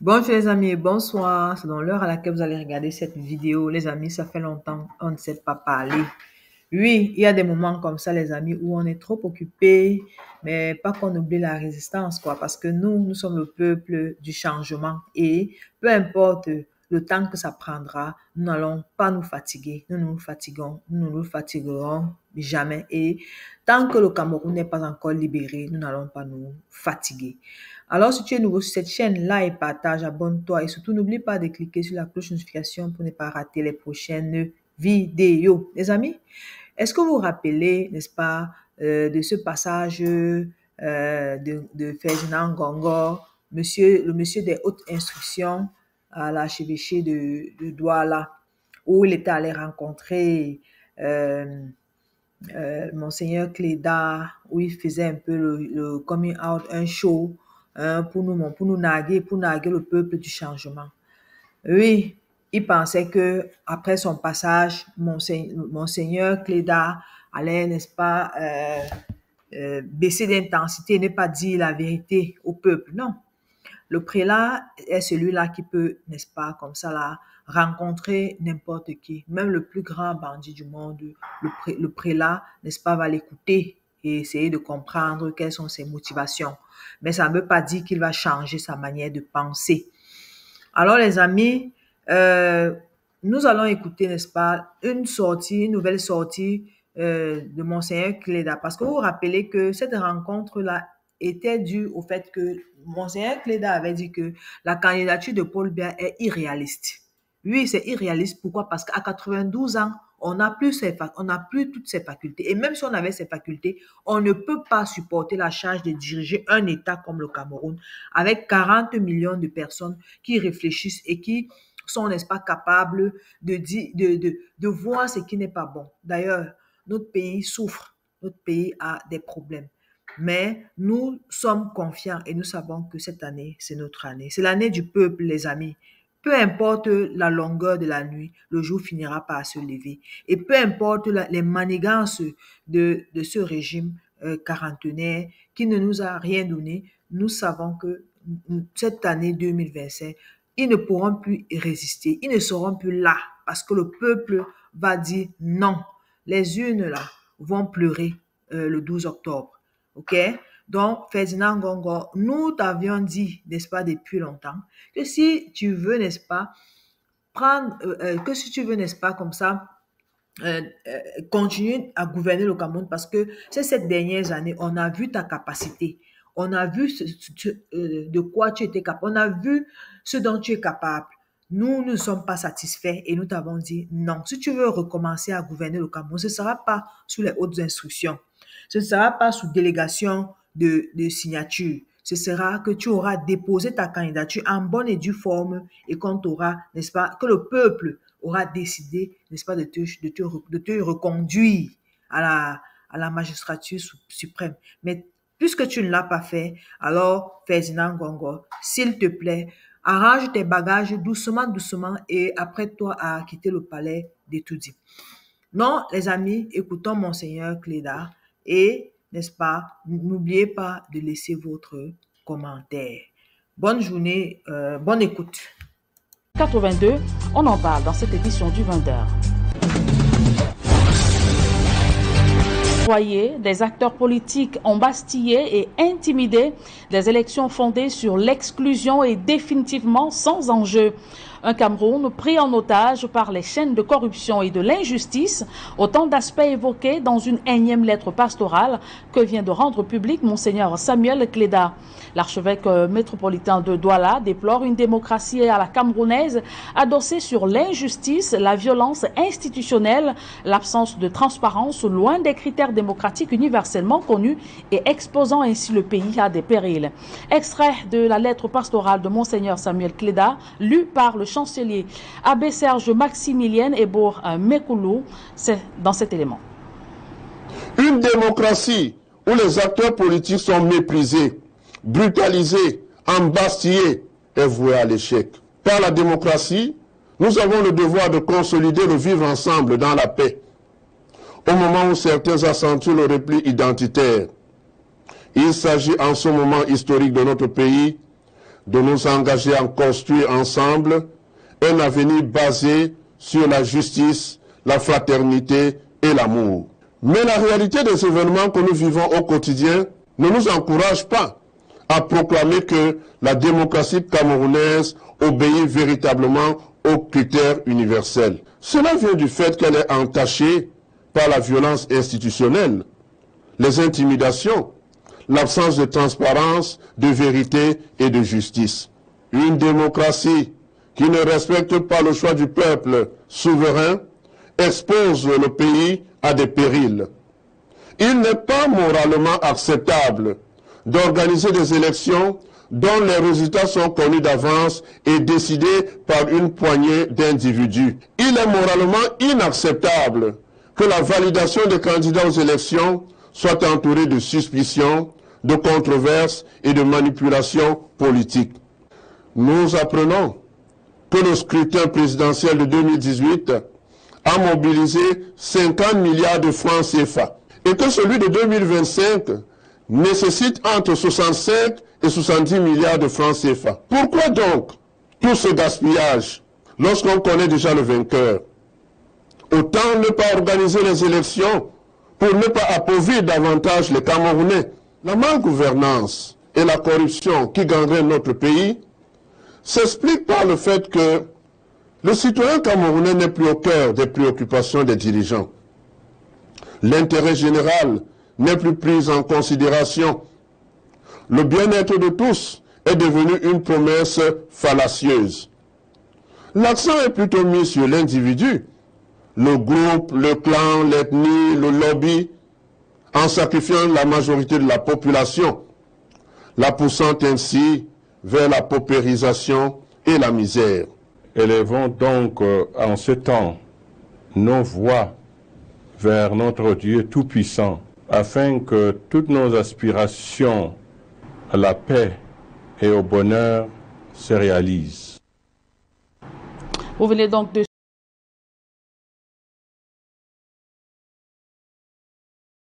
Bonjour les amis, bonsoir. C'est dans l'heure à laquelle vous allez regarder cette vidéo. Les amis, ça fait longtemps, on ne sait pas parler. Oui, il y a des moments comme ça, les amis, où on est trop occupé, mais pas qu'on oublie la résistance, quoi, parce que nous sommes le peuple du changement et peu importe le temps que ça prendra, nous n'allons pas nous fatiguer. Nous nous fatiguons, nous ne nous fatiguerons jamais. Et tant que le Cameroun n'est pas encore libéré, nous n'allons pas nous fatiguer. Alors, si tu es nouveau sur cette chaîne, like, partage, abonne-toi et surtout n'oublie pas de cliquer sur la cloche de notification pour ne pas rater les prochaines vidéos. Les amis, est-ce que vous vous rappelez, n'est-ce pas, de ce passage de Ferdinand Ngongo, le monsieur des hautes instructions à l'archevêché de Douala, où il était allé rencontrer Monseigneur Cléda, où il faisait un peu le coming out, un show pour nous narguer, pour narguer le peuple du changement. Oui, il pensait que après son passage, Monseigneur Cléda allait, n'est-ce pas, baisser d'intensité, ne pas dire la vérité au peuple. Non, le prélat est celui-là qui peut, n'est-ce pas, comme ça là, rencontrer n'importe qui, même le plus grand bandit du monde, le prélat, n'est-ce pas, va l'écouter et essayer de comprendre quelles sont ses motivations. Mais ça ne veut pas dire qu'il va changer sa manière de penser. Alors les amis, nous allons écouter, n'est-ce pas, une nouvelle sortie de Monseigneur Cléda. Parce que vous vous rappelez que cette rencontre-là était due au fait que Monseigneur Cléda avait dit que la candidature de Paul Biya est irréaliste. Oui, c'est irréaliste. Pourquoi? Parce qu'à 92 ans, on n'a plus toutes ses facultés. Et même si on avait ses facultés, on ne peut pas supporter la charge de diriger un État comme le Cameroun avec 40 millions de personnes qui réfléchissent et qui sont, n'est-ce pas, capables de voir ce qui n'est pas bon. D'ailleurs, notre pays souffre, notre pays a des problèmes. Mais nous sommes confiants et nous savons que cette année, c'est notre année. C'est l'année du peuple, les amis. Peu importe la longueur de la nuit, le jour finira par se lever. Et peu importe les manigances de ce régime quarantenaire qui ne nous a rien donné, nous savons que cette année 2025, ils ne pourront plus résister. Ils ne seront plus là parce que le peuple va dire non. Les urnes là vont pleurer le 12 octobre. OK? Donc, Ferdinand Ngongo, nous t'avions dit, n'est-ce pas, depuis longtemps, que si tu veux, n'est-ce pas, que si tu veux, n'est-ce pas, comme ça, continuer à gouverner le Cameroun parce que ces dernières années, on a vu ta capacité. On a vu de quoi tu étais capable. On a vu ce dont tu es capable. Nous ne sommes pas satisfaits et nous t'avons dit non. Si tu veux recommencer à gouverner le Cameroun, ce ne sera pas sous les hautes instructions. Ce ne sera pas sous délégation de signature. Ce sera que tu auras déposé ta candidature en bonne et due forme et qu'on t'aura, n'est-ce pas, que le peuple aura décidé, n'est-ce pas, de te reconduire à la magistrature suprême. Mais puisque tu ne l'as pas fait, alors, Ferdinand Ngongo, s'il te plaît, arrange tes bagages doucement, doucement et apprête-toi à quitter le palais d'Etoudi. Non, les amis, écoutons Monseigneur Cléda et, n'est-ce pas, n'oubliez pas de laisser votre commentaire. Bonne journée, bonne écoute. 82, on en parle dans cette édition du 20h. Des acteurs politiques embastillés et intimidés, des élections fondées sur l'exclusion et définitivement sans enjeu. Un Cameroun pris en otage par les chaînes de corruption et de l'injustice, autant d'aspects évoqués dans une énième lettre pastorale que vient de rendre public Monseigneur Samuel Cléda. L'archevêque métropolitain de Douala déplore une démocratie à la camerounaise adossée sur l'injustice, la violence institutionnelle, l'absence de transparence, loin des critères démocratiques universellement connus et exposant ainsi le pays à des périls. Extrait de la lettre pastorale de Monseigneur Samuel Cléda, lu par le chancelier Abbé Serge Maximilien Ebour Mekoulou, c'est dans cet élément. Une démocratie où les acteurs politiques sont méprisés, brutalisés, embastillés est vouée à l'échec. Par la démocratie, nous avons le devoir de consolider le vivre ensemble dans la paix. Au moment où certains accentuent le repli identitaire, il s'agit en ce moment historique de notre pays de nous engager à construire ensemble un avenir basé sur la justice, la fraternité et l'amour. Mais la réalité des événements que nous vivons au quotidien ne nous encourage pas à proclamer que la démocratie camerounaise obéit véritablement aux critères universels. Cela vient du fait qu'elle est entachée par la violence institutionnelle, les intimidations, l'absence de transparence, de vérité et de justice. Une démocratie qui ne respecte pas le choix du peuple souverain expose le pays à des périls. Il n'est pas moralement acceptable d'organiser des élections dont les résultats sont connus d'avance et décidés par une poignée d'individus. Il est moralement inacceptable que la validation des candidats aux élections soit entourée de suspicions, de controverses et de manipulations politiques. Nous apprenons que le scrutin présidentiel de 2018 a mobilisé 50 milliards de francs CFA et que celui de 2025 nécessite entre 65 et 70 milliards de francs CFA. Pourquoi donc tout ce gaspillage lorsqu'on connaît déjà le vainqueur? Autant ne pas organiser les élections pour ne pas appauvrir davantage les Camerounais. La malgouvernance et la corruption qui gangrènent notre pays s'expliquent par le fait que le citoyen camerounais n'est plus au cœur des préoccupations des dirigeants. L'intérêt général n'est plus pris en considération. Le bien-être de tous est devenu une promesse fallacieuse. L'accent est plutôt mis sur l'individu, le groupe, le clan, l'ethnie, le lobby, en sacrifiant la majorité de la population, la poussant ainsi vers la paupérisation et la misère. Élevons donc en ce temps nos voix vers notre Dieu Tout-Puissant, afin que toutes nos aspirations à la paix et au bonheur se réalisent. Vous venez donc de